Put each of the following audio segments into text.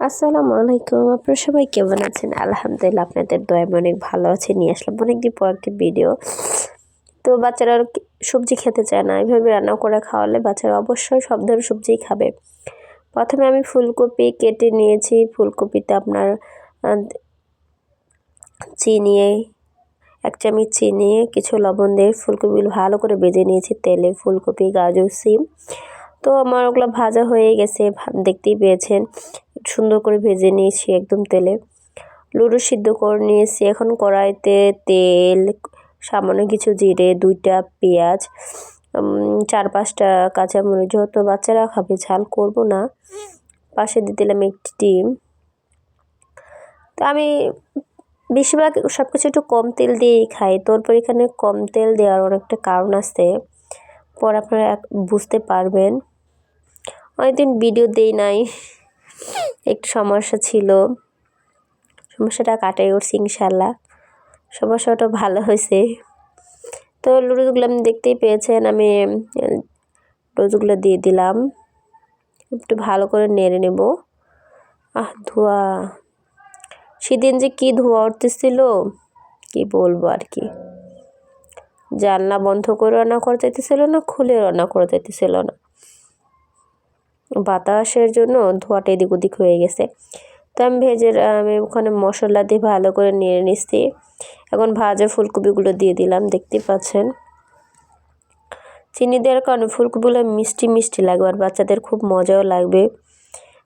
আসসালামু আলাইকুম। আপনারা সবাই কেমন আছেন? আলহামদুলিল্লাহ আপনাদের দয়ায় আমি অনেক ভালো আছি। নিয়ে আসলাম অনেকদিন পর একটি ভিডিও। তো বাচ্চারা সবজি খেতে চায় না, এইভাবে রান্না করে খাওয়ালে বাচ্চারা অবশ্যই সব ধরনের সবজিই খাবে। প্রথমে আমি ফুলকপি কেটে নিয়েছি। ফুলকপিতে আপনার চিনি, 1 চামচ চিনি, কিছু লবণ দিয়ে ফুলকপিগুলো ভালো করে ভেজে নিয়েছি তেলে। ফুলকপি, গাজর, সিম, তো আমার ওগুলো ভাজা হয়ে গেছে, দেখতেই পেয়েছেন। সুন্দর করে ভেজে নিয়েছি একদম তেলে। লুডো সিদ্ধ করে নিয়েছি। এখন কড়াইতে তেল, সামান্য কিছু জিরে, 2টা পেঁয়াজ, 4-5টা কাঁচামরিচ, যেহেতু বাচ্চারা খাবে ঝাল করব না। পাশে দিয়ে দিলাম একটি ডিম। তো আমি বেশিরভাগ সব কিছু একটু কম তেল দিয়েই খাই। তারপর এখানে কম তেল দেওয়ার অনেকটা কারণ আছে, পর আপনারা বুঝতে পারবেন। অনেকদিন ভিডিও দেই নাই, একটু সমস্যা ছিল, সমস্যাটা কাটাই উঠছি ইনশাল্লাহ। সমস্যাটা ভালো হয়েছে। তো লুডোগুলো আপনি দেখতেই পেয়েছেন, আমি লুডোগুলো দিয়ে দিলাম, একটু ভালো করে নেড়ে নেব। ধোয়া, সেদিন যে কি ধোয়া উঠতেছিল কি বলবো আর কি। জানলা বন্ধ করে রান্না করা যাইতেছিল না, খুলে রান্না করা যাইতেছিল না, বাতাসের জন্য ধোঁয়াটা এদিক ওদিক হয়ে গেছে। তো আমি ওখানে মশলা দিয়ে ভালো করে নেড়ে নিচ্ছি। এখন ভাজা ফুলকপিগুলো দিয়ে দিলাম, দেখতে পাচ্ছেন। চিনি দেওয়ার কারণে ফুলকপিগুলো মিষ্টি মিষ্টি লাগবে আর বাচ্চাদের খুব মজাও লাগবে।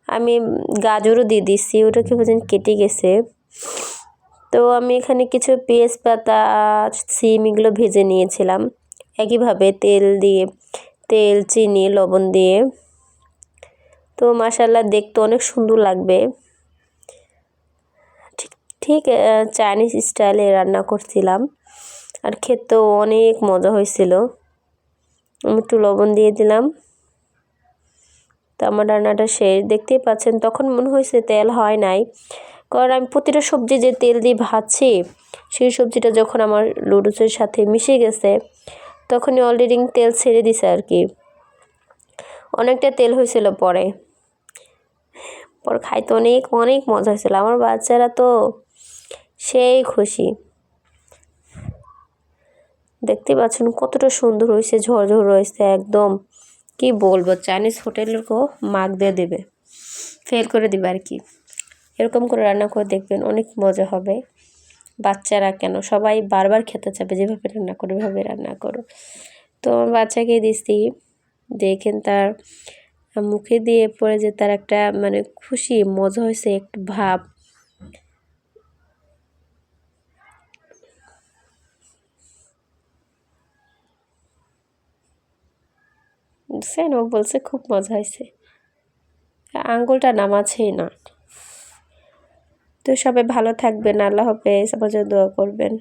আমি গাজরও দিয়ে দিচ্ছি, ওটা কি বলছেন কেটে গেছে। তো আমি এখানে কিছু পেঁয়াজ পাতা, সিম এগুলো ভেজে নিয়েছিলাম একইভাবে তেল, চিনি, লবণ দিয়ে। তো মাশাআল্লাহ দেখতে অনেক সুন্দর লাগবে। ঠিক চাইনিজ স্টাইলে রান্না করছিলাম আর খেতেও অনেক মজা হয়েছিল। আমি একটু লবণ দিয়ে দিলাম। তো আমার রান্নাটা শেষ, দেখতেই পাচ্ছেন। তখন মনে হয়েছে তেল হয় নাই, কারণ আমি প্রতিটা সবজি যে তেল দিয়ে ভাজছি, সেই সবজিটা যখন আমার লুডুসের সাথে মিশে গেছে তখনই অলরেডি তেল ছেড়ে দিছে আর কি। অনেকটা তেল হয়েছিল, পরে খাইতে অনেক অনেক মজা হয়েছিল। আমার বাচ্চারা তো সেই খুশি। দেখতে পাচ্ছেন কতটা সুন্দর হয়েছে, ঝরঝর হয়েছে একদম। কি বলবো, চাইনিজ হোটেলেরকেও মাগ দিয়ে দেবে, ফেল করে দেবে আর কি। এরকম করে রান্না করে দেখবেন, অনেক মজা হবে। বাচ্চারা কেন, সবাই বারবার খেতে চাবে, যেভাবে রান্না করো ওইভাবে রান্না করো। তো আমার বাচ্চাকে দিচ্ছি, দেখেন তার মুখে দিয়ে পড়ে যে তার একটা মানে খুশি, মজা হয়েছে একটু ভাব। বুঝছেন, ও বলছে খুব মজা হয়েছে, আঙ্গুলটা নামাছেই না। তো সবাই ভালো থাকবেন, আল্লাহ হাফেজ, আমার জন্য দোয়া করবেন।